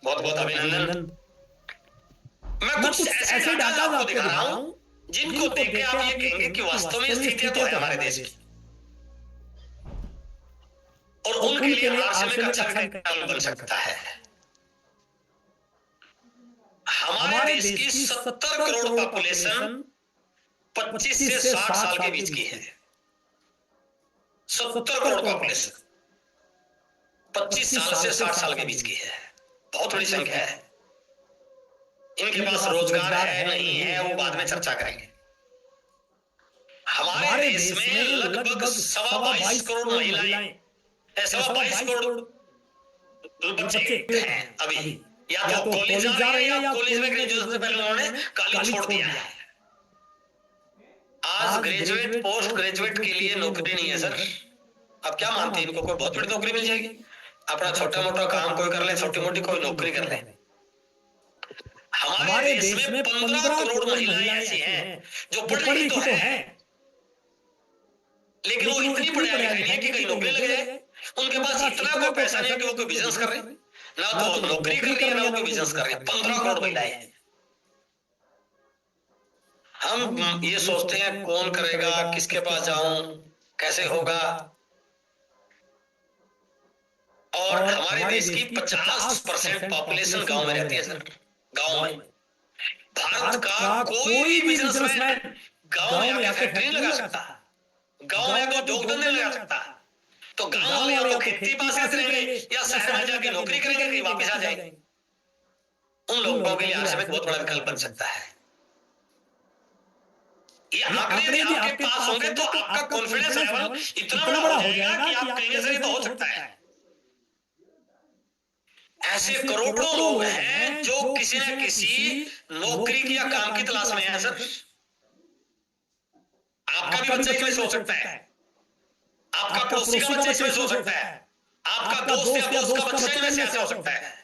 बहुत बहुत अभिनंदन। मैं मैं कुछ ऐसे ऐसे डाटा डाटा आपको आपको दिखा दिखा रहा रहा हूं हूँ जिनको देख के आप ये कहेंगे कि वास्तव में स्थितियां तो है हमारे देश की, और और उनके लिए आरसे आरसे में में एक अच्छा अच्छा विकल्प बन सकता है। हमारे हमारे देश की 70 70 करोड़ करोड़ पॉपुलेशन पॉपुलेशन 25 25 से से 60 60 साल के साल बीच के की बीच है। की। 70 70 करोड़ करोड़ पॉपुलेशन पॉपुलेशन 25 साल से 60 साल के बीच की है। बहुत बड़ी संख्या है। इनके पास रोजगार है नहीं है वो बाद में चर्चा करेंगे। हमारे देश में लगभग सवा 22 करोड़ महिलाएं, सवा 22 करोड़ बच्चे हैं अभी, या तो कॉलेज जा रहे हैं या कॉलेज में ग्रेजुएशन से पहले उन्होंने कॉलेज छोड़ दिया है। आज ग्रेजुएट पोस्ट ग्रेजुएट के लिए नौकरी नहीं है सर। अब क्या मानते हैं इनको कोई बहुत बड़ी नौकरी मिल जाएगी? अपना छोटा मोटा काम कोई कर ले, छोटी मोटी कोई नौकरी कर ले। हमारे देश में 15 करोड़ महिलाएं ऐसी हैं जो पढ़ लिखी तो है, लेकिन वो इतनी पढ़ाई लिखाई नहीं है कि कहीं नौकरी लग जाए। उनके पास इतना कोई पैसा नहीं है कि वो कोई बिजनेस कर रहे, ना तो नौकरी कर रही है ना वो कोई बिजनेस कर रही है। 15 करोड़ महिलाएं। हम ये सोचते हैं कौन करेगा, किसके पास जाऊं, कैसे होगा। और हमारे देश की 50% पॉपुलेशन गांव में रहती है सर। गांव में भारत का कोई भी बिजनेसमैन गांव में आके फैक्ट्री नहीं लगा सकता, गांव में आके जोग धंधे नहीं लगा सकता। तो गांव वाले या तो खेती पास रहते रहेंगे या शहर में जाके नौकरी करेंगे, कहीं वापस आ जाएंगे। उन लोगों के लिए आरसे में बहुत बड़ा विकल्प बन सकता है। ये आंकड़े यदि आपके पास होंगे तो आपका कॉन्फिडेंस लेवल इतना बड़ा हो जाएगा कि आप कहेंगे सर ये तो हो सकता है। ऐसे करोड़ों लोग हैं जो किसी न किसी नौकरी की या काम की तलाश में है सर। आपका भी बच्चा इसमें सोच सकता है, आपका पड़ोसी का बच्चा इसमें सोच सकता है, आपका दोस्त या दोस्त का बच्चा इनमें से ऐसा हो सकता है।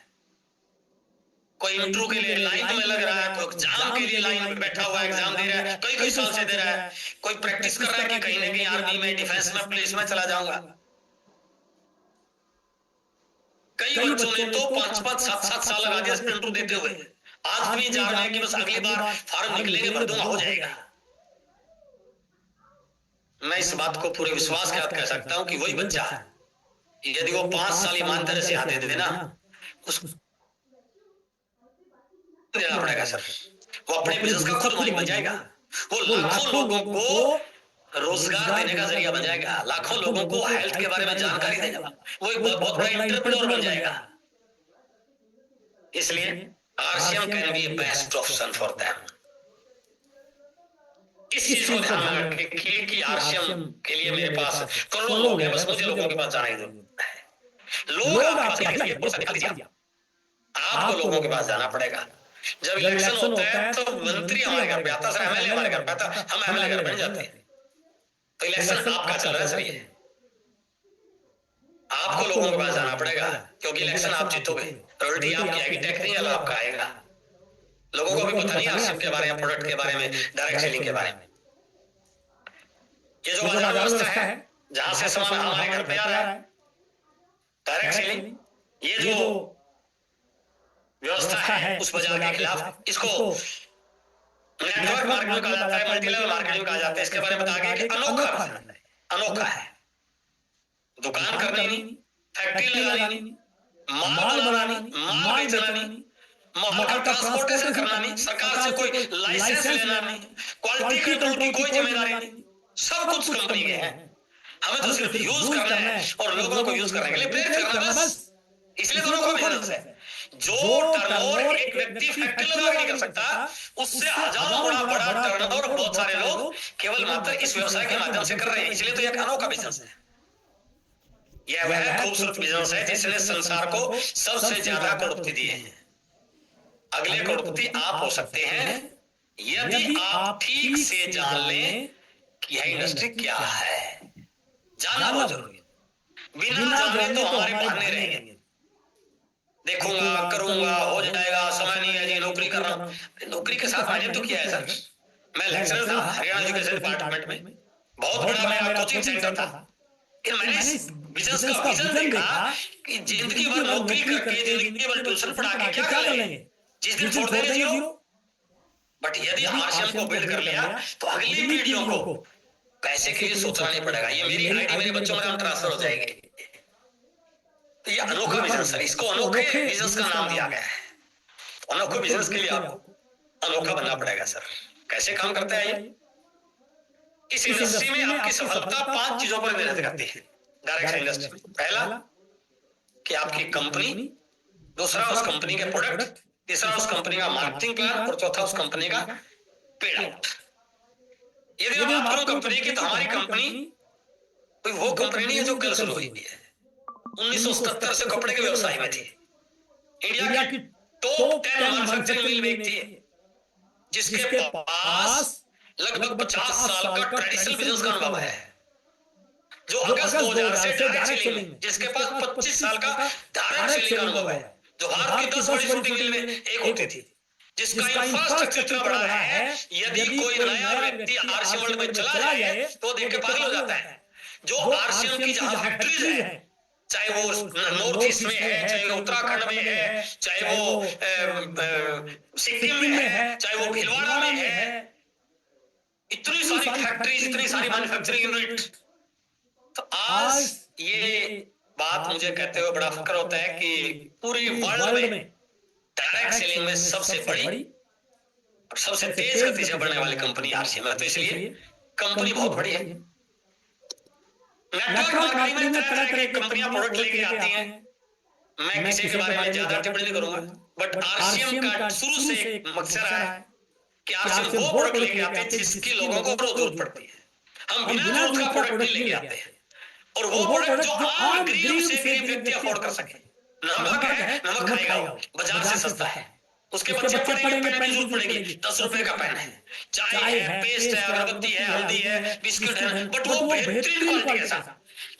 कोई इंटरव्यू के लिए लाइन में लग रहा है, कोई एग्जाम के लिए लाइन में बैठा हुआ एग्जाम दे रहा है, कई कई साल से दे रहा है, कोई प्रैक्टिस कर रहा है कि कहीं ना कहीं आर्मी में, डिफेंस में, पुलिस में चला जाऊंगा। कई बच्चों ने तो 5-5, 7-7 साल लगा दिया इंटरव्यू देते हुए। आज भी जा रहे हैं कि बस अगली बार फॉर्म निकलेंगे भर दूंगा, हो जाएगा। मैं इस बात को पूरे विश्वास के साथ कह सकता हूं कि वही बच्चा यदि वो 5 साल ईमानदारी से हाथ दे दे ना, उसको देना पड़ेगा सर। वो अपने बिजनेस का खुद मालिक बन जाएगा। वो लाखों लोगों को रोजगार देने का जरिया बन जाएगा, लाखों लोगों को हेल्थ के बारे में जानकारी देगा। वो एक बहुत बड़ा एंटरप्रेन्योर बन जाएगा। इसलिए RCM can be A best option for them. इस चीज को ध्यान में रखें कि आरसीएम के लिए मेरे पास करोड़ों लोग हैं, बस मुझे लोगों के पास जाना ही जरूरत है। लोग आपके पास आएंगे, बहुत दिखा दीजिए। आपको लोगों के पास जाना पड़ेगा। जब इलेक्शन होता है तो मंत्री हमारे घर पे आता, सर एमएलए हमारे घर पे आता, हम एमएलए घर बन जाते हैं। तो इलेक्शन आपका चल रहा है सर, ये आपको लोगों के पास जाना पड़ेगा, क्योंकि इलेक्शन आप जीतोगे। रॉयल्टी आपकी आएगी, टैक्स नहीं अलग आपका आएगा। लोगों को भी पता नहीं आरसीएम के बारे में, प्रोडक्ट के बारे में, डायरेक्ट सेलिंग के बारे में। ये जो बाजार व्यवस्था है जहां से सामान हमारे घर पे आ रहा है, डायरेक्ट सेलिंग, ये जो व्यवस्था है उस बाजार के खिलाफ, इसको नेटवर्क मार्केटिंग कहा जाता है, मल्टी लेवल मार्केटिंग कहा जाता है। इसके बारे में बता गया कि अनोखा बिजनेस है, अनोखा है। दुकान करनी नहीं, फैक्ट्री लगानी नहीं, माल बनाना नहीं, माल बेचना नहीं, माल का ट्रांसपोर्टेशन करना नहीं, सरकार से कोई लाइसेंस लेना नहीं, क्वालिटी कंट्रोल की कोई जिम्मेदारी नहीं, सब कुछ कंपनी के है। हमें तो सिर्फ यूज करना है और लोगों को यूज करने के लिए प्रेरित करना, बस। इसलिए दोनों का बिजनेस है। जो टर्नओवर एक व्यक्ति फैक्ट्री लगा के नहीं कर सकता, उससे हजारों गुना बड़ा टर्नओवर बहुत सारे लोग केवल मात्र इस व्यवसाय के माध्यम से कर रहे हैं। इसलिए तो यह अनोखा बिजनेस है। यह वह खूबसूरत बिजनेस है जिसने संसार को सबसे ज्यादा करोड़पति दिए हैं। अगले करोड़पति आप हो सकते हैं यदि आप ठीक से जान लें कि यह इंडस्ट्री क्या है। जानना बहुत जरूरी है। बिना जाने तो हमारे बहाने रहेंगे, देखूंगा, करूंगा, हो जाएगा, समय नहीं है जी, नौकरी कर रहा हूं। नौकरी के साथ मैंने तो किया है सर। मैं लेक्चरर था हरियाणा एजुकेशन डिपार्टमेंट में, बहुत बड़ा मेरा कोचिंग सेंटर था। मैंने बिजनेस का विजन देखा कि जिंदगी भर नौकरी करके, जिंदगी भर ट्यूशन पढ़ा के क्या कर लेंगे, जिस दिन छोड़ देंगे जीरो। बट यदि आरसीएम को बिल्ड कर लिया तो अगली पीढ़ियों को पैसे के लिए सोचना नहीं पड़ेगा, ये मेरी आईडी मेरे बच्चों में ट्रांसफर हो जाएगी। तो ये अनोखा बिजनेस है, इसको अनोखे बिजनेस का नाम दिया गया है। अनोखे बिजनेस के लिए आपको अनोखा बनना पड़ेगा सर। कैसे काम करते हैं ये? इस इंडस्ट्री में आपकी सफलता 5 चीजों पर निर्भर करती है। डायरेक्ट इंडस्ट्री में पहला कि आपकी कंपनी, दूसरा उस कंपनी के प्रोडक्ट, तीसरा उस कंपनी का मार्केटिंग प्लान और चौथा उस कंपनी का पेड आउट। यदि हम बात करो कंपनी की, तो हमारी कंपनी कोई वो कंपनी नहीं है जो कल शुरू हुई है। 1977 से कपड़े के व्यवसाय में थी। इंडिया की टॉप 10 मैन्युफैक्चरिंग मिल में थी, जिसके पास लगभग 50 साल का ट्रेडिशनल बिजनेस का अनुभव है। जो अगस्त 2000 से डायरेक्ट सेलिंग, जिसके पास 25 साल का डायरेक्ट सेलिंग का अनुभव है। जो भारत की 10 बड़ी शूटिंग मिल में एक होती थी, जिसका इंफ्रास्ट्रक्चर इतना बड़ा है, यदि कोई नया व्यक्ति आरसीएम वर्ल्ड में चला जाए तो देख के पागल हो जाता है। जो आरसीएम की जहां फैक्ट्रीज है, चाहे वो नॉर्थ ईस्ट में है, चाहे वो उत्तराखंड में है, चाहे वो सिक्किम में है, चाहे वो भीलवाड़ा में है, इतनी सारी फैक्ट्रीज, इतनी सारी मैन्युफैक्चरिंग यूनिट। तो आज ये बात मुझे कहते हुए बड़ा फक्र होता है कि पूरी वर्ल्ड में डायरेक्ट सेलिंग में सबसे बड़ी और सबसे तेज गति से बढ़ने वाली कंपनी आरसीएम है। तो इसलिए कंपनी बहुत बड़ी है। नेटवर्क मार्केटिंग में तरह तरह की कंपनियां प्रोडक्ट लेके आती हैं। मैं किसी के बारे में ज्यादा टिप्पणी नहीं करूंगा, बट आरसीएम का शुरू से एक मकसद रहा है कि आरसीएम वो प्रोडक्ट लेके आते हैं जिसकी लोगों को जरूरत पड़ती है। हम बिना जरूरत का प्रोडक्ट नहीं लेके आते हैं, और वो प्रोडक्ट जो आम गरीब से गरीब व्यक्ति अफोर्ड कर सके। नमक है, नमक खाएगा वो, बाजार से सस्ता है। उसके बच्चे पढ़ेंगे, पेन की जरूरत पड़ेगी, 10 रुपए का पेन है, चाय है, पेस्ट है, अगरबत्ती है, हल्दी है, बिस्किट है, बट वो बेहतरीन क्वालिटी के साथ।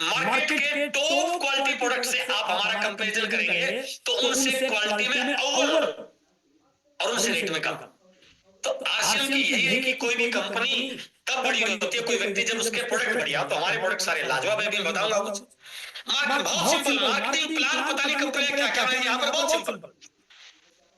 मार्केट के टॉप क्वालिटी प्रोडक्ट से आप हमारा कंपैरिजन करेंगे तो उनसे क्वालिटी में अव्वल और उनसे रेट में कम। तो आरसीएम की यही है कि कोई भी कंपनी तब बड़ी होती है, कोई व्यक्ति जब उसके प्रोडक्ट बढ़िया। तो हमारे प्रोडक्ट सारे लाजवाब है, मैं बताऊंगा कुछ। बहुत सिंपल मार्केटिंग प्लान, पता नहीं कंपनी क्या क्या है यहाँ पर, बहुत सिंपल।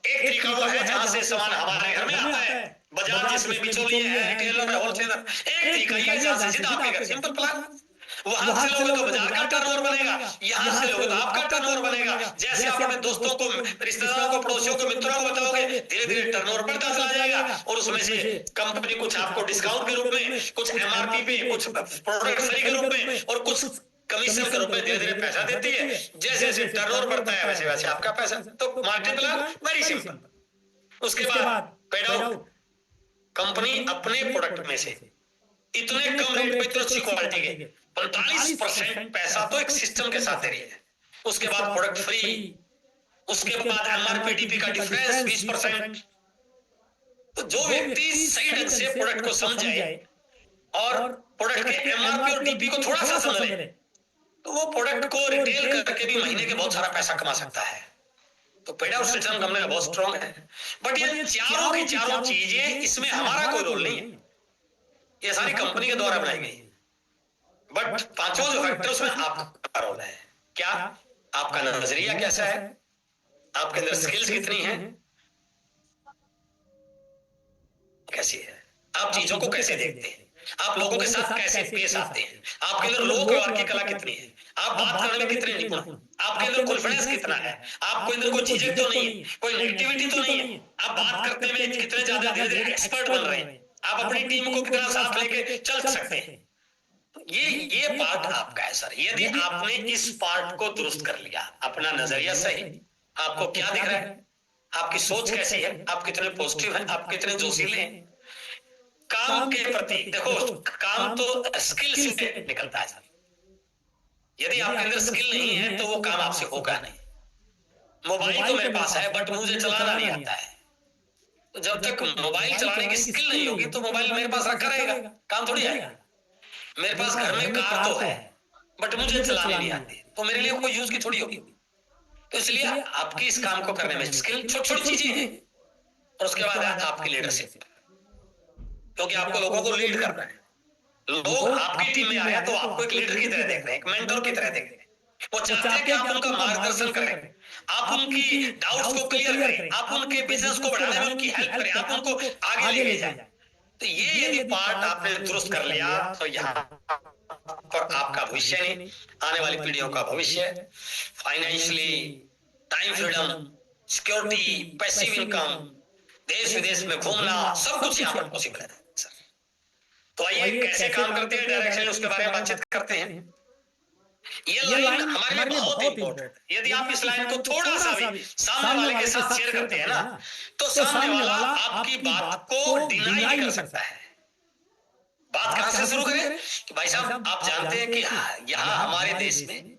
एक तरीका वो है जहां से सामान हमारे घर में आता है, बाजार जिसमें बिचौलिए हैं, रिटेलर है, होलसेलर। एक तरीका ये जहां से सीधा आपके घर, सिंपल प्लान। वहां से लोगों तो बाजार का टर्नओवर बनेगा, यहाँ से लोगों तो आपका टर्नओवर बनेगा। जैसे आप अपने दोस्तों को, रिश्तेदारों को, पड़ोसियों को, मित्रों को बताओगे, धीरे धीरे टर्नओवर बढ़ता चला जाएगा। और उसमें से कंपनी कुछ आपको डिस्काउंट के रूप में, कुछ एमआरपी पे, कुछ प्रोडक्ट फ्री के रूप में और कुछ कमीशन के रूप में धीरे धीरे पैसा देती है। जैसे जैसे टर्नओवर बढ़ता है वैसे वैसे आपका पैसा। तो मार्केटिंग प्लान वेरी सिंपल। उसके बाद पेड आउट। कंपनी अपने प्रोडक्ट में से इतने कम रेट पे इतनी अच्छी क्वालिटी के 45% पैसा तो एक सिस्टम के साथ दे रही है। उसके बाद प्रोडक्ट फ्री, उसके बाद एमआरपी डीपी का डिफरेंस 20%। तो जो व्यक्ति सही ढंग से प्रोडक्ट को समझे और प्रोडक्ट के एमआरपी और डीपी को थोड़ा सा समझ ले, तो वो प्रोडक्ट को रिटेल करके भी महीने के बहुत सारा पैसा कमा सकता है। तो पेड आउट सिस्टम कंपनी का बहुत स्ट्रॉन्ग है। बट ये चारों की चारों चीजें, इसमें हमारा कोई रोल नहीं है, ये सारी कंपनी के द्वारा बनाई गई। बट पांचों जो फैक्टर उसमें आपका रोल है। क्या आपका नजरिया कैसा है, आपके अंदर स्किल्स कितनी हैं, कैसी है, आप चीजों को कैसे देखते हैं, आप लोगों के साथ कैसे पेश आते हैं, आपके अंदर लोगों के व्यवहार की कला कितनी है, आप बात करने में कितने निपुण, आपके अंदर कॉन्फिडेंस कितना है, आपके अंदर कोई झिझक तो नहीं है, कोई नेगेटिविटी तो नहीं है, आप बात करने में कितने ज्यादा धीरे धीरे एक्सपर्ट बन रहे हैं, आप अपनी टीम को कितना साथ लेके चल सकते हैं। ये पार्ट आपका है सर। यदि आपने इस पार्ट को दुरुस्त कर लिया, अपना नजरिया सही, आपको क्या दिख रहा है, आपकी सोच कैसी है, आप कितने पॉजिटिव हैं, आप कितने जोशीले हैं काम के प्रति। देखो, काम तो स्किल से निकलता है सर। यदि आपके अंदर स्किल नहीं है तो वो काम आपसे होगा नहीं। मोबाइल तो मेरे पास है बट मुझे चलाना नहीं आता है। तो जब तक मोबाइल चलाने की स्किल नहीं होगी तो मोबाइल मेरे पास रखा रहेगा, काम थोड़ी आएगा। मेरे पास घर में कार तो है बट मुझे चलानी नहीं आती, तो मेरे लिए कोई यूज की थोड़ी होगी। तो इसलिए आपकी इस काम को करने में स्किल छोटी छोटी चीजें हैं। और उसके बाद है आपकी लीडरशिप, क्योंकि आपको लोगों को लीड करना है। लोग आपकी टीम में आया तो आपको एक लीडर की तरह देख रहे हैं, एक मेंटर की तरह देख रहे हैं। वो चाहते हैं कि आप उनका मार्गदर्शन करें, आप उनकी डाउट्स को क्लियर करें, आप उनके बिजनेस को बढ़ाने में उनकी हेल्प करें, आप उनको आगे लेके जाएं। तो ये यदि पार्ट आपने दुरुस्त कर लिया तो यहाँ पर आपका भविष्य नहीं, आने वाली पीढ़ियों का भविष्य, financially, time freedom, security, passive income, देश विदेश में घूमना, सब कुछ यहाँ पर पॉसिबल है सर। तो आइए कैसे काम करते हैं डायरेक्शन, उसके बारे में बातचीत करते हैं। ये लाइन हमारे लिए बहुत इंपॉर्टेंट है। यदि आप इस लाइन को थोड़ा सा भी सामने वाले के साथ शेयर करते हैं ना, तो सामने वाला आपकी बात को डिनाई नहीं कर सकता है। बात कहां से शुरू करें कि भाई साहब आप जानते हैं कि यहाँ हमारे देश में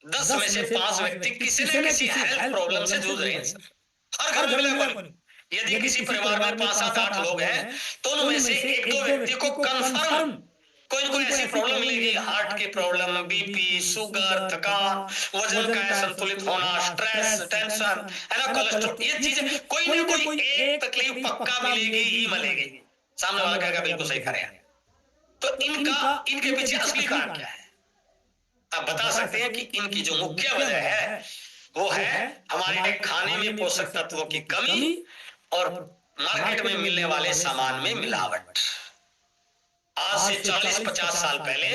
10 में से 5 व्यक्ति किसी न किसी हेल्थ प्रॉब्लम से जूझ रहे हैं सर। हर घर में मिला कोई। यदि किसी परिवार में 5, 7, 8 लोग हैं तो उनमें से 1-2 व्यक्ति को कंफर्म कोई न कोई ऐसी प्रॉब्लम मिलेगी, हार्ट की प्रॉब्लम, बीपी, शुगर, थकान, वजन का असंतुलित होना, स्ट्रेस, टेंशन, है ना, कोलेस्ट्रॉल, ये चीजें कोई न कोई एक तकलीफ पक्का मिलेगी ही मिलेगी। सामने वाला कहेगा बिल्कुल सही कह रहे हैं। तो इनके पीछे असली कारण क्या है? आप बता सकते हैं कि इनकी जो मुख्य वजह है वो है हमारे खाने में पोषक तत्वों की कमी और मार्केट में मिलने वाले सामान में मिलावट। आज से 40-50 साल पहले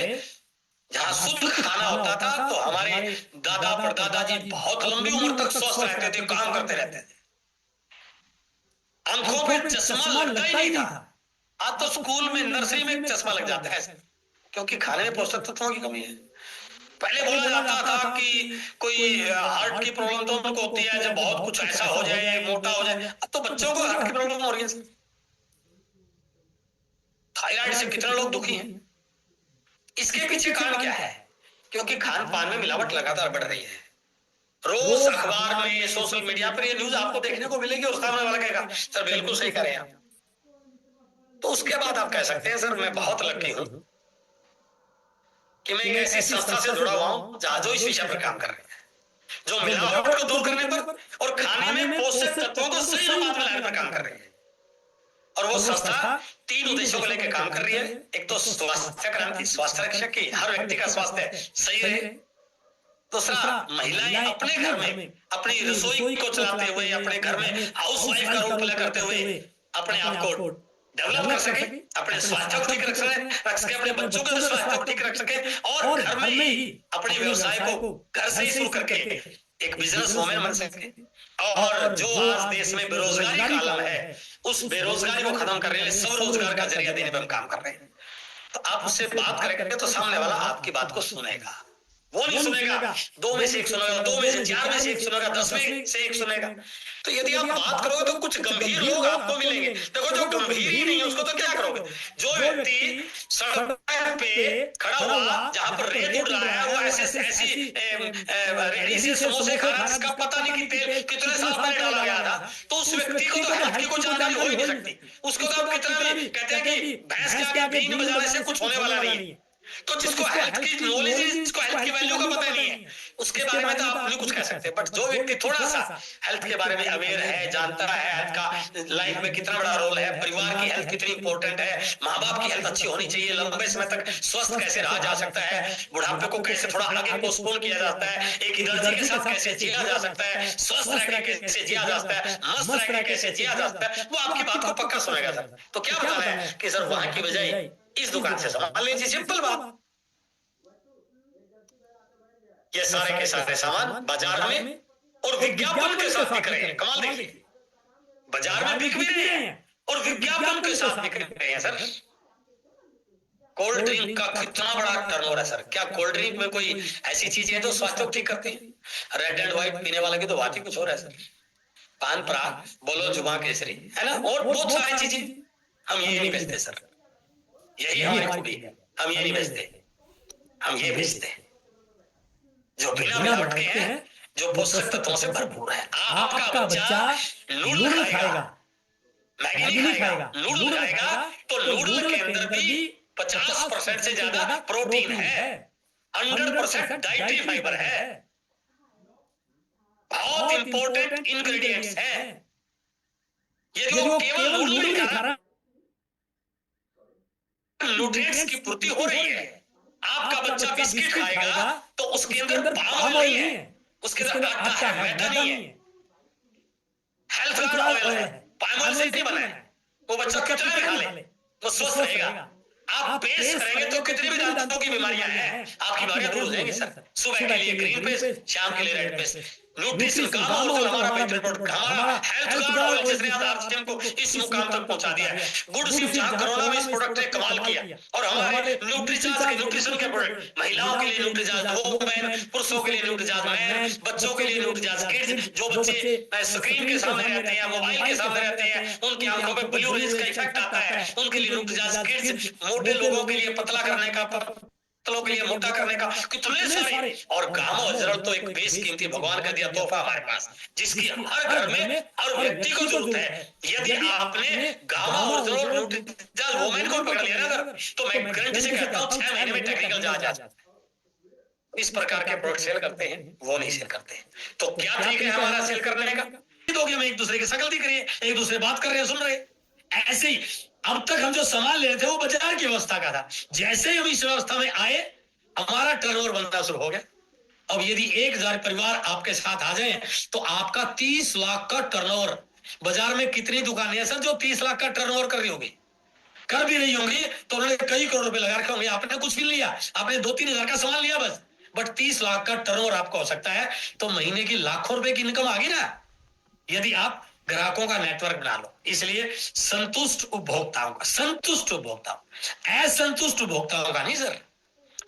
जहां शुद्ध खाना होता था तो हमारे दादा परदादा जी बहुत लंबी उम्र तक स्वस्थ रहते थे, काम करते रहते थे, आंखों पे चश्मा लगता ही नहीं था। आज तो स्कूल में, नर्सरी में चश्मा लग जाता है क्योंकि खाने में पोषक तत्वों की कमी है। पहले बोला जाता था कि कोई हार्ट की प्रॉब्लम तो उनको होती है जब बहुत कुछ ऐसा हो जाए, मोटा हो जाए। अब तो बच्चों को हार्ट की प्रॉब्लम हो रही है। थायराइड से कितने लोग दुखी हैं। इसके पीछे कारण क्या है? क्योंकि खान पान में मिलावट लगातार बढ़ रही है। रोज अखबार में, सोशल मीडिया पर ये न्यूज आपको देखने को मिलेगी और सामने वाला कहेगा सर बिल्कुल सही कह रहे हैं आप। तो उसके बाद आप कह सकते हैं सर मैं बहुत लकी हूं कि मैं एक ऐसी संस्था से जुड़ा हुआ हूं जहां जो इस विषय पर काम कर रहे हैं, जो मिलावट को दूर करने पर और खाने में पोषक तत्वों को सही अनुपात में लाने पर काम कर रही है। और वो संस्था 3 उद्देश्यों को लेकर काम कर रही है। एक तो स्वास्थ्य क्रांति, स्वास्थ्य रक्षा की हर व्यक्ति का स्वास्थ्य सही रहे। दूसरा, महिलाएं अपने घर में अपनी रसोई को चलाते हुए, अपने घर में हाउस वाइफ का रोल प्ले करते हुए अपने आप को डेवलप कर सके, अपने स्वास्थ्य को ठीक रख सके, अपने बच्चों के स्वास्थ्य को ठीक रख सके और घर में ही अपने व्यवसाय को घर से ही शुरू करके एक बिजनेस वुमेन बन सके। और जो आज देश में बेरोजगारी का आलम है, उस बेरोजगारी को खत्म करने के लिए स्वरोजगार का जरिया देने पर हम काम कर रहे हैं। तो आप उससे बात करेंगे तो सामने वाला आपकी बात को सुनेगा। वो नहीं सुनेगा 2 में से 1 सुनेगा, 2 में से 4 में से 1 सुनेगा, 10 में से 1 सुनेगा। तो यदि आप बात करोगे तो कुछ गंभीर लोग आपको मिलेंगे। देखो जो गंभीर ही नहीं है उसको तो क्या करोगे? जो व्यक्ति सड़क पे खड़ा हुआ जहां पर रेत उड़ रहा है, वो ऐसी रेडी से समोसे खा रहा है जिसका पता नहीं कि तेल कितने साल पहले डाला गया था, तो उस व्यक्ति को तो हेल्थ की कोई जानकारी हो ही नहीं सकती। उसको तो आप कितना भी कहते हैं कि भैंस के आगे बीन बजाने से कुछ होने वाला नहीं है। तो जिसको हेल्थ की नॉलेज है, जिसको हेल्थ की वैल्यू का पता नहीं है, उसके बारे में तो आप नहीं कुछ कह सकते। बट जो व्यक्ति थोड़ा सा हेल्थ के बारे में अवेयर है, जानता है हेल्थ का लाइफ में कितना बड़ा रोल है, परिवार की हेल्थ कितनी इंपॉर्टेंट है, माँ बाप की हेल्थ अच्छी होनी चाहिए, लंबे समय तक स्वस्थ कैसे रहा जा सकता है, बुढ़ापे को कैसे थोड़ा आगे पोस्टपोन किया जाता है, एक एनर्जी के साथ कैसे जिया जा सकता है, स्वस्थ रह के कैसे जिया जा सकता है, मस्त रह के कैसे जिया जा सकता है, वो आपकी बात को पक्का सुनेगा सर। तो क्या बताना है कि सर वहां की बजाय इस दुकान से सामान लीजिए, सिंपल बात। ये सारे के सारे सामान बाजार में और विज्ञापन के साथ बिक रहे हैं। कमाल देखिए, बाजार में बिक भी रहे हैं और विज्ञापन के साथ बिक रहे हैं सर। कोल्ड ड्रिंक का कितना बड़ा टर्नओवर है सर। क्या कोल्ड ड्रिंक में कोई ऐसी चीजें हैं जो स्वास्थ्य को ठीक करती हैं? रेड एंड व्हाइट पीने वाले की तो बात ही कुछ और है सर। पान पराग, बोलो जुबान केसरी, है ना, और बहुत सारी चीजें हम ये नहीं बेचते सर। यही हमारी खूबी है, हम ये नहीं बेचते, हम ये बेचते हैं जो बिना मिलावट के हैं, जो पोषक तत्वों से भरपूर है। आपका बच्चा नूडल खाएगा, मैगी नहीं खाएगा, नूडल खाएगा, तो नूडल के अंदर भी 50% से ज्यादा प्रोटीन है, 100% डाइटरी फाइबर है, बहुत इंपॉर्टेंट इंग्रेडिएंट्स हैं। ये जो केवल नूडल नहीं खा रहा, न्यूट्रिएंट्स की पूर्ति हो रही है। आपका बच्चा बिस्किट खाएगा तो उसके अंदर पाम ऑयल नहीं है, उसके अंदर आटा है, मैदा नहीं है, हेल्थ गार्ड ऑयल है, पाम ऑयल से नहीं बना है। वो बच्चा कितना भी खा ले वो स्वस्थ रहेगा। आप पेस्ट करेंगे तो कितनी भी दांतों की बीमारियां हैं आपकी बीमारियां दूर हो जाएंगी सर। सुबह के लिए ग्रीन पेस्ट, शाम के लिए रेड पेस्ट। न्यूट्रिशन गामा और हमारा बेहतर प्रोडक्ट, हमारा हेल्थ गार्ड और जिसने आज आरसीएम को इस मुकाम तक पहुंचा दिया है। गुड सिम जहां कोरोना में इस प्रोडक्ट ने कमाल किया, और हमारे न्यूट्रीचार्ज के न्यूट्रिशन के प्रोडक्ट, महिलाओं के लिए न्यूट्रीचार्ज वुमेन, पुरुषों के लिए न्यूट्रीचार्ज मैन, बच्चों के लिए न्यूट्रीचार्ज किड्स। जो बच्चे स्क्रीन के सामने रहते हैं, मोबाइल के सामने रहते हैं, उनकी आंखों पे ब्लू रेज का इफेक्ट आता है, उनके लिए न्यूट्रीचार्ज किड्स। मोटे लोगों के लिए पतला करने का, पतलों के लिए मोटा करने का, कितने सारे। और गामा ओरिजिनल तो एक बेशकीमती भगवान का दिया तोहफा हमारे पास, जिसकी हर घर में हर व्यक्ति को जरूरत है। यदि आपने गामा ओरिजिनल न्यूट्रीचार्ज वुमेन को पकड़ लिया ना तो मैं गारंटी से कहता हूं 6 महीने में टेक्निकल जहाज आ जाता है। इस प्रकार के प्रोडक्ट सेल करते हैं, वो नहीं सेल करते हैं। तो क्या तरीका है हमारा सेल करने का? तो हम एक दूसरे की शक्ल दिख रही है, एक दूसरे बात कर रहे हैं, सुन रहे हैं। ऐसे ही अब तक हम जो सामान ले रहे थे वो बाजार की व्यवस्था का था। जैसे ही हम इस व्यवस्था में आए हमारा टर्नओवर बनना शुरू हो गया। अब यदि 1000 परिवार आपके साथ आ जाए तो आपका 30 लाख का टर्नओवर। बाजार में कितनी दुकानें हैं सर जो 30 लाख का टर्नओवर कर रही होगी? कर भी रही होंगी तो उन्होंने कई करोड़ रुपए लगा रखे होंगे। आपने कुछ भी लिया, आपने 2-3 हजार का सामान लिया बस, बट 30 लाख का टर्नओवर आपका हो सकता है। तो महीने की लाखों रुपए की इनकम आ गई ना, यदि आप ग्राहकों का नेटवर्क बना लो। इसलिए संतुष्ट उपभोक्ताओं का, संतुष्ट उपभोक्ताओं, असंतुष्ट उपभोक्ताओं का नहीं सर।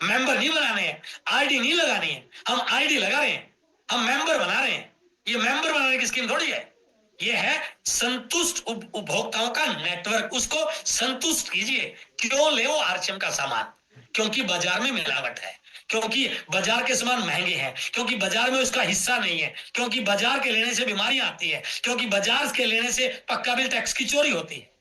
मेंबर नहीं बनाने हैं, आईडी नहीं लगानी है। हम आईडी लगा रहे हैं, हम मेंबर बना रहे हैं। ये मेंबर बनाने की स्कीम थोड़ी है, ये है संतुष्ट उपभोक्ताओं का नेटवर्क। उसको संतुष्ट कीजिए। क्यों ले वो आरसीएम का सामान? क्योंकि बाजार में मिलावट है, क्योंकि बाजार के सामान महंगे हैं, क्योंकि बाजार में उसका हिस्सा नहीं है, क्योंकि बाजार के लेने से बीमारियां आती है, क्योंकि बाजार के लेने से पक्का बिल टैक्स की चोरी होती है।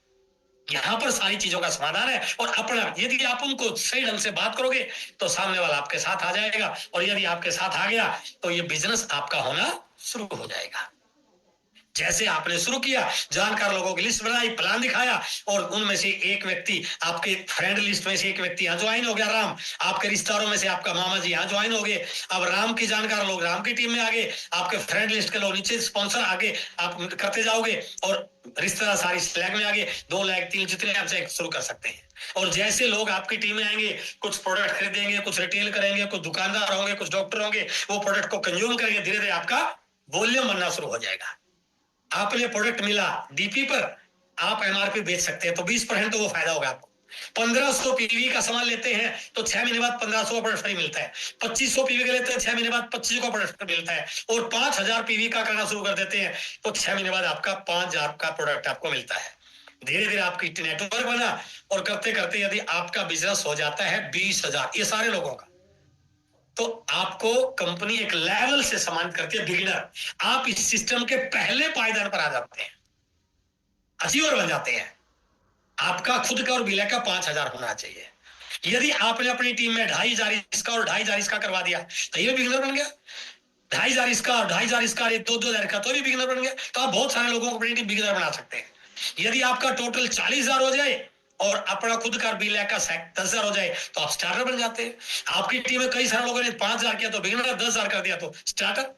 यहां पर सारी चीजों का समाधान है। और अपना यदि आप उनको सही ढंग से बात करोगे तो सामने वाला आपके साथ आ जाएगा, और यदि आपके साथ आ गया तो ये बिजनेस आपका होना शुरू हो जाएगा। जैसे आपने शुरू किया, जानकार लोगों की लिस्ट बनाई, प्लान दिखाया, और उनमें से एक व्यक्ति, आपके फ्रेंड लिस्ट में से एक व्यक्ति यहाँ ज्वाइन हो गया, राम। आपके रिश्तेदारों में से आपका मामा जी यहाँ ज्वाइन हो गए। अब राम की जानकार लोग राम की टीम में आगे, आपके फ्रेंड लिस्ट के लोग नीचे स्पॉन्सर आगे आप करते जाओगे, और रिश्तेदार सारी स्लैग में आगे 2 लाख 3 जितने आप शुरू कर सकते हैं। और जैसे लोग आपकी टीम में आएंगे, कुछ प्रोडक्ट खरीदेंगे, कुछ रिटेल करेंगे, कुछ दुकानदार होंगे, कुछ डॉक्टर होंगे, वो प्रोडक्ट को कंज्यूम करेंगे, धीरे धीरे आपका वॉल्यूम बनना शुरू हो जाएगा। आपने प्रोडक्ट मिला डीपी पर, आप एमआरपी बेच सकते हैं तो 20% तो वो फायदा होगा आपको। 1500 पीवी का सामान लेते हैं तो 6 महीने बाद 1500 का प्रोडक्ट फ्री मिलता है। 2500 पीवी का लेते हैं 6 महीने बाद 2500 का प्रोडक्ट मिलता है। और 5000 पीवी का करना शुरू कर देते हैं तो 6 महीने बाद आपका 5000 का प्रोडक्ट आपको मिलता है। धीरे धीरे आपकी नेटवर्क बना, और करते करते यदि आपका बिजनेस हो जाता है 20,000, ये सारे लोगों का, तो आपको कंपनी एक लेवल से सम्मानित करती है, बिगिनर। आप इस सिस्टम के पहले पायदान पर आ जाते हैं, अचीवर बन जाते हैं। आपका खुद का और बिला का 5,000 होना चाहिए। यदि आपने अपनी टीम में 2,500 इसका और 2,500 इसका करवा दिया तो ये बिगिनर बन गया। 2,500 इसका और 2,500 इसका, 2,000 का, तो भी बिगिनर बन गया। तो आप बहुत सारे लोगों को अपनी टीम बिगिनर बना सकते हैं। यदि आपका टोटल 40,000 हो जाए और अपना खुद का 20 लाख का 10,000 हो जाए तो आप स्टार्टर बन जाते हैं। आपकी टीम में कई सारे लोगों ने 5,000 किया तो बिगिनर, 10,000 कर दिया तो स्टार्टर।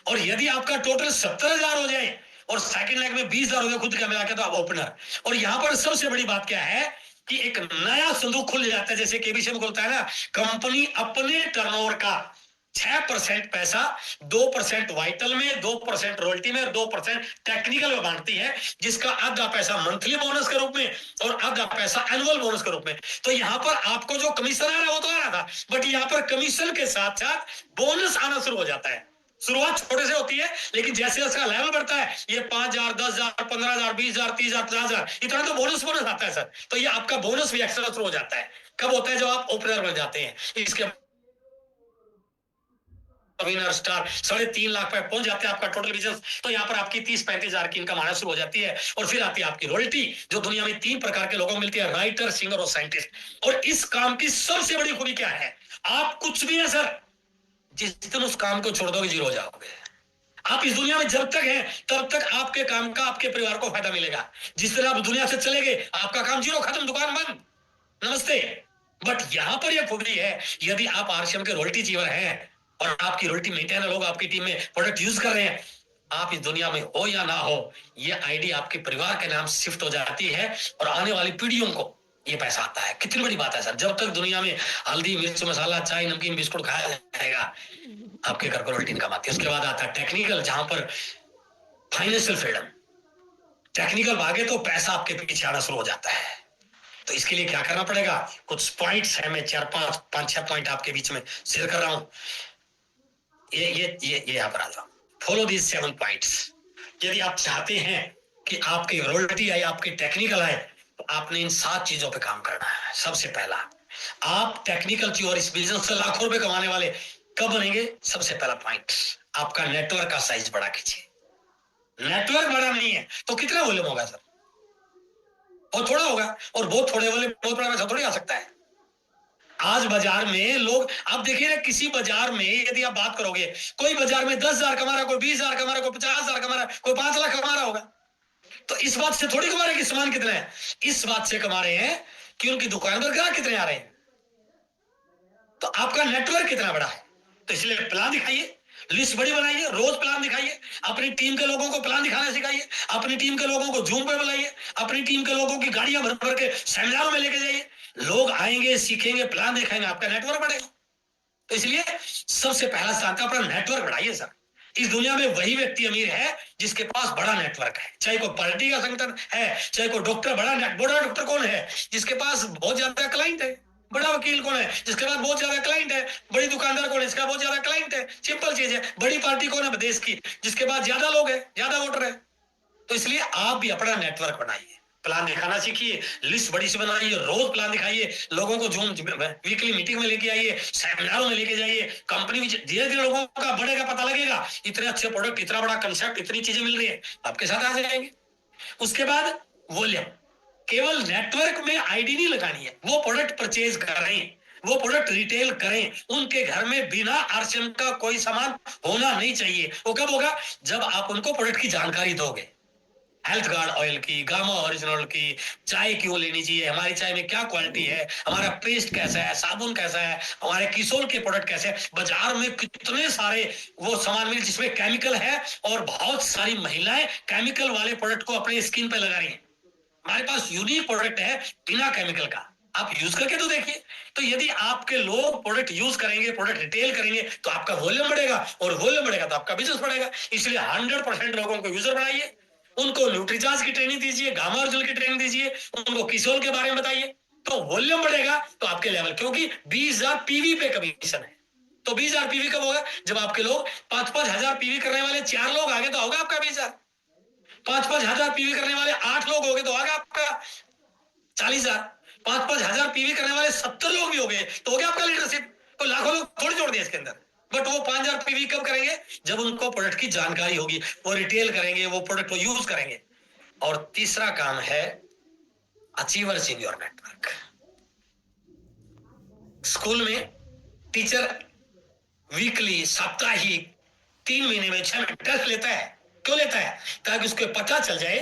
और यदि आपका टोटल 70,000 हो जाए और सेकंड लेग में 20,000 हो गया खुद का मिला के, तो आप ओपनर। और यहां पर सबसे बड़ी बात क्या है कि एक नया संदूक खुल जाता है, जैसे केबीसी में खुलता है ना। कंपनी अपने टर्नओवर का 6% पैसा 2% वाइटल में, 2% रॉयल्टी में और 2% टेक्निकल में बांटती है, जिसका आधा पैसा मंथली बोनस के रूप में और आधा पैसा एनुअल बोनस के रूप में। तो यहाँ पर आपको जो कमीशन आ रहा है वो तो आ रहा था, बट यहाँ पर कमीशन के साथ साथ बोनस आना शुरू हो जाता है। शुरुआत छोटे से होती है, लेकिन जैसे उसका लेवल बढ़ता है, ये 5,000, 10,000, 15,000, 20,000, 30,000, 50,000, इतना तो बोनस आता है सर। तो ये आपका बोनस भी एक्स्ट्रा शुरू हो जाता है। कब होता है? जब आप ओपनर बन जाते हैं। इसके विनर स्टार 3.5 लाख पे पहुंच जाते हैं आपका टोटल बिजनेस, तो यहाँ पर आपकी 30-35,000 की इनकम आना शुरू हो जाती है। और फिर आती है आपकी रॉयल्टी, जो दुनिया में 3 प्रकार के लोगों को मिलती है, राइटर, सिंगर और साइंटिस्ट। और इस काम की सबसे बड़ी खूबी क्या है? आप कुछ भी है सर, जिस दिन उस काम को छोड़ दोगे जीरो हो जाओगे। आप इस दुनिया में जब तक हैं तब तक आपके काम का आपके परिवार को फायदा मिलेगा। जिस दिन आप दुनिया से चले गए आपका काम जीरो, खत्म, दुकान बंद, नमस्ते। बट यहां पर यह खूबी है, यदि आप आरसीएम के रॉयल्टी चीवर हैं और आपकी रॉयल्टी मेंटेनर लोग आपकी टीम में प्रोडक्ट यूज कर रहे हैं, आप इस दुनिया में हो या ना हो, ये आईडी आपके परिवार के नाम शिफ्ट हो जाती है और आने वाली पीढ़ियों को ये पैसा आता है। कितनी बड़ी बात है सर। जब तक दुनिया में हल्दी मिर्च मसाला चाय नमकीन बिस्कुट खाया जाएगा, आपके घर को रॉयल्टी इनकम आती है। उसके बाद आता है टेक्निकल, जहां पर फाइनेंशियल फ्रीडम। टेक्निकल भागे तो पैसा आपके पीछे आना शुरू हो जाता है। तो इसके लिए क्या करना पड़ेगा, कुछ पॉइंट्स है, मैं 4-5-6 पॉइंट आपके बीच में शेयर कर रहा हूं। ये यहां पर आ जाओ। Follow these 7 points. यदि आप चाहते हैं कि आपकी रॉयल्टी आए, आपकी टेक्निकल आए, तो आपने इन 7 चीजों पे काम करना है। सबसे पहला, आप टेक्निकल की और इस बिजनेस से लाखों रुपए कमाने वाले कब बनेंगे? सबसे पहला पॉइंट, आपका नेटवर्क का साइज बड़ा कीजिए। नेटवर्क बड़ा नहीं है तो कितना वॉल्यूम होगा सर? बहुत थोड़ा होगा, और बहुत थोड़े वाले बहुत बड़ा पैसा थोड़ी आ सकता है। आज बाजार में लोग, आप देखिए ना, किसी बाजार में यदि आप बात करोगे, कोई बाजार में 10,000 कमा रहा, कोई 20,000 कमा रहा, कोई 50,000 कमा रहा, कोई 5 लाख कमा रहा होगा। तो इस बात से थोड़ी कमा रहे कि सामान कितना है, इस बात से कमा रहे हैं कि उनकी दुकान पर ग्राहक कितने आ रहे हैं। तो आपका नेटवर्क कितना बड़ा है। तो इसलिए प्लान दिखाइए, लिस्ट बड़ी बनाइए, रोज प्लान दिखाइए, अपनी टीम के लोगों को प्लान दिखाना सिखाइए, अपनी टीम के लोगों को जूम पे बुलाइए, अपनी टीम के लोगों की गाड़ियां भर भर के सेमिनारों में लेके जाइए। लोग आएंगे, सीखेंगे, प्लान दिखाएंगे, आपका नेटवर्क बढ़ेगा। तो इसलिए सबसे पहला स्थान का अपना नेटवर्क बढ़ाइए सर। इस दुनिया में वही व्यक्ति अमीर है जिसके पास बड़ा नेटवर्क है। चाहे कोई पार्टी का संगठन है, चाहे कोई डॉक्टर, बड़ा डॉक्टर कौन है जिसके पास बहुत ज्यादा क्लाइंट है? बड़ा वकील कौन है जिसके पास बहुत ज्यादा क्लाइंट है? बड़ी दुकानदार कौन है जिसका बहुत ज्यादा क्लाइंट है? सिंपल चीज है। बड़ी पार्टी कौन है देश की जिसके पास ज्यादा लोग है, ज्यादा वोटर है? तो इसलिए आप भी अपना नेटवर्क बनाइए, प्लान दिखाना सीखिए, लिस्ट बड़ी सी बनाइए, रोज प्लान दिखाइए, लोगों को जूम वीकली मीटिंग में लेके आइए, सेमिनारों में लेके जाइए। कंपनी में धीरे धीरे लोगों का बढ़ेगा, पता लगेगा इतने अच्छे प्रोडक्ट, इतना बड़ा कंसेप्ट, इतनी चीजें मिल रही है, आपके साथ आ जाएंगे। उसके बाद वॉल्यूम, केवल नेटवर्क में आईडी नहीं लगानी है, वो प्रोडक्ट परचेज करें, वो प्रोडक्ट रिटेल करें। उनके घर में बिना आरसीएम का कोई सामान होना नहीं चाहिए। वो कब होगा? जब आप उनको प्रोडक्ट की जानकारी दोगे। हेल्थ गार्ड ऑयल की, गामा ओरिजिनल की चाय क्यों लेनी चाहिए, हमारी चाय में क्या क्वालिटी है, हमारा पेस्ट कैसा है, साबुन कैसा है, हमारे किशोर के प्रोडक्ट कैसे है। बाजार में कितने सारे वो सामान मिल जिसमें केमिकल है, और बहुत सारी महिलाएं केमिकल वाले प्रोडक्ट को अपने स्किन पे लगा रही है। हमारे पास यूनिक प्रोडक्ट है बिना केमिकल का, आप यूज करके तो देखिए। तो यदि आपके लोग प्रोडक्ट यूज करेंगे, प्रोडक्ट रिटेल करेंगे, तो आपका वॉल्यूम बढ़ेगा, और वॉल्यूम बढ़ेगा तो आपका बिजनेस बढ़ेगा। इसलिए 100% लोगों को यूजर बनाइए, उनको न्यूट्रीचार्ज की ट्रेनिंग दीजिए, गामा ओरिजिनल की ट्रेनिंग दीजिए, उनको किशोर के बारे में बताइए, तो वॉल्यूम बढ़ेगा तो आपके लेवल, क्योंकि 20,000 पीवी पे कमीशन है। तो 20,000 पीवी कब होगा? जब आपके लोग 5-5 हजार पीवी करने वाले 4 लोग आगे तो होगा आपका 20,000। 5-5 हजार पीवी करने वाले 8 लोग हो गए तो आगे आपका 40,000। 5-5 हजार पीवी करने वाले 70 लोग भी हो गए तो हो गया आपका लीडरशिप। तो लाखों लोग थोड़ी जोड़ दिए इसके अंदर। बट वो 5,000 पीवी कब करेंगे? जब उनको प्रोडक्ट की जानकारी होगी, वो रिटेल करेंगे, वो प्रोडक्ट को यूज करेंगे। और तीसरा काम है achievers in your network. School में टीचर वीकली, साप्ताहिक, 3 महीने में 6 महीने टेस्ट लेता है। क्यों लेता है? ताकि उसको पता चल जाए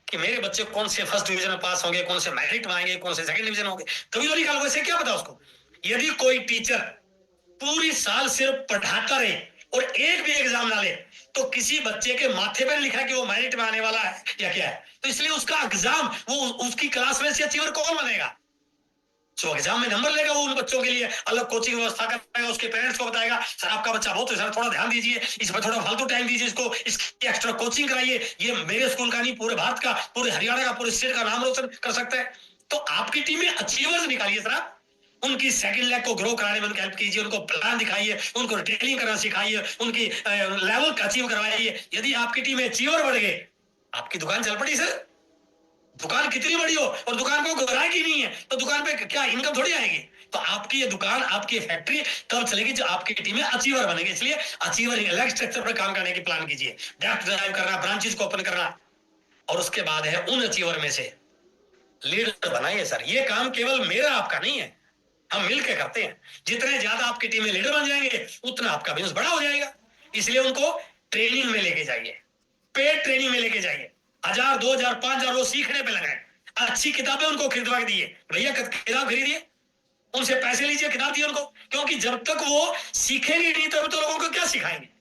कि मेरे बच्चे कौन से फर्स्ट डिवीजन में पास होंगे, कौन से मेरिट में आएंगे, कौन से सेकंड डिवीजन होंगे। कभी तो निकाल, वैसे क्या पता उसको। यदि कोई टीचर पूरी साल सिर्फ पढ़ाता रहे और एक भी एग्जाम ना ले, तो किसी बच्चे के माथे पर लिखा कि वो मेरिट में आने वाला है या क्या है। तो इसलिए उसका एग्जाम, वो उसकी क्लास में से अचीवर कौन बनेगा? जो एग्जाम में नंबर लेगा, वो उन बच्चों के लिए अलग कोचिंग व्यवस्था करेगा, उसके पेरेंट्स को बताएगा सर आपका बच्चा बहुत है सर, थोड़ा ध्यान दीजिए, इस पर थोड़ा फालतू टाइम दीजिए, इसको इसकी एक्स्ट्रा कोचिंग कराइए, ये मेरे स्कूल का नहीं पूरे भारत का, पूरे हरियाणा का, पूरे स्टेट का नाम रोशन कर सकता है। तो आपकी टीम में अचीवर्स निकालिए सर आप। उनकी सेकंड लेग को ग्रो कराने में उनकी हेल्प कीजिए, उनको प्लान दिखाइए, उनको रिटेलिंग करना सिखाइए, उनकी लेवल का अचीव करवाइए। यदि आपकी टीम में अचीवर बढ़ गए, आपकी दुकान चल पड़ी सर। दुकान कितनी बड़ी हो और दुकान को ग्राहक ही नहीं है, तो दुकान पे क्या इनकम थोड़ी आएगी। तो आपकी ये दुकान, आपकी फैक्ट्री तब चलेगी जब आपकी टीम में अचीवर बनेगी। इसलिए अचीवर अलग स्ट्रक्चर पर काम करने की प्लान कीजिए, डेप्थ ड्राइव करना, ब्रांचेस को ओपन करना, और उसके बाद है उन अचीवर में से लीडर बनाइए सर। ये काम केवल मेरा आपका नहीं है, हम मिलकर करते हैं। जितने ज्यादा आपकी टीम में लीडर बन जाएंगे, उतना आपका बिजनेस बड़ा हो जाएगा। इसलिए उनको ट्रेनिंग में लेके जाइए, पेड ट्रेनिंग में लेके जाइए। 1,000, 2,000, 5,000 वो सीखने पे लगाए। अच्छी किताबें उनको खरीदवा के दिए, भैया किताब खरीदिए, उनसे पैसे लीजिए, खिला दिए उनको, क्योंकि जब तक वो सीखेंगे नहीं तब तो लोगों को क्या सिखाएंगे।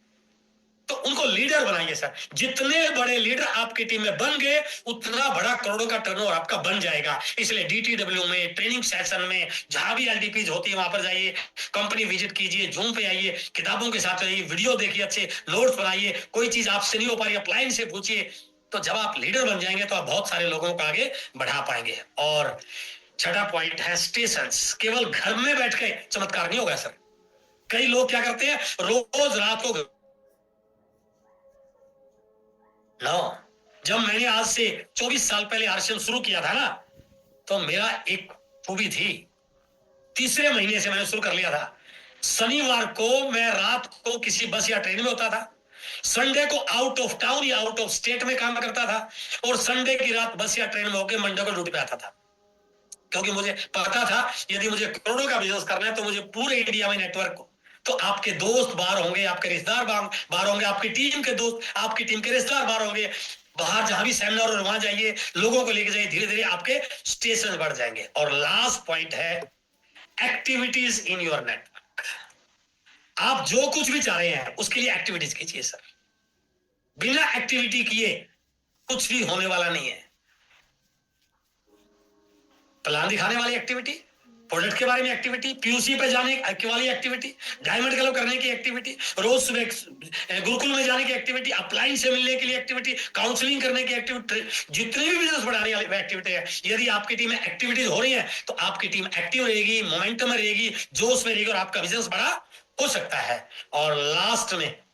तो उनको लीडर बनाइए सर। जितने बड़े लीडर आपकी टीम में बन गए उतना बड़ा करोड़ों का टर्नओवर आपका बन जाएगा। इसलिए डीटीडब्ल्यू में, ट्रेनिंग सेशन में, जहां भी एलडीपीज होती है वहां पर जाइए, कंपनी विजिट कीजिए, जूम पे आइए, किताबों के साथ रहिए, वीडियो देखिए, अच्छे नोट्स बनाइए, कोई चीज आपसे नहीं हो पा रही अपलाइन से पूछिए। तो जब आप लीडर बन जाएंगे तो आप बहुत सारे लोगों को आगे बढ़ा पाएंगे। और छठा पॉइंट है स्टेशंस। केवल घर में बैठ के चमत्कार नहीं होगा सर। कई लोग क्या करते हैं, रोज रात को जब मैंने आज से 24 साल पहले आरसीएम शुरू किया था ना, तो मेरा एक खूबी थी, तीसरे महीने से मैंने शुरू कर लिया था। शनिवार को मैं रात को किसी बस या ट्रेन में होता था, संडे को आउट ऑफ टाउन या आउट ऑफ स्टेट में काम करता था, और संडे की रात बस या ट्रेन में होकर मंडे को ड्यूटी पे आता था। क्योंकि मुझे पता था यदि मुझे करोड़ों का बिजनेस करना है तो मुझे पूरे इंडिया में नेटवर्क को, तो आपके दोस्त बाहर होंगे, आपके रिश्तेदार बाहर होंगे, आपकी टीम के दोस्त, आपकी टीम के रिश्तेदार बाहर होंगे, बाहर जहां भी सेमिनार और वहां जाइए, लोगों को लेके जाइए, धीरे धीरे आपके स्टेशन बढ़ जाएंगे। और लास्ट पॉइंट है एक्टिविटीज इन योर नेटवर्क। आप जो कुछ भी चाह रहे हैं उसके लिए एक्टिविटीज कीजिए सर। बिना एक्टिविटी किए कुछ भी होने वाला नहीं है। प्लान दिखाने वाली एक्टिविटी, प्रोडक्ट के बारे में एक्टिविटी, पीयूसी पे जाने की वाली एक्टिविटी, डायमंड क्लब करने की एक्टिविटी, रोज सुबह गुरुकुल में जाने की एक्टिविटी, अपलाइन से मिलने के लिए एक्टिविटी, काउंसलिंग करने की एक्टिविटी, जितनी भी बिजनेस बढ़ाने वाली एक्टिविटी है, यदि आपकी टीम में एक्टिविटीज हो रही है तो आपकी टीम एक्टिव रहेगी, मोमेंटम में रहेगी, जोश में रहेगी, और आपका बिजनेस बड़ा हो सकता है। और लास्ट में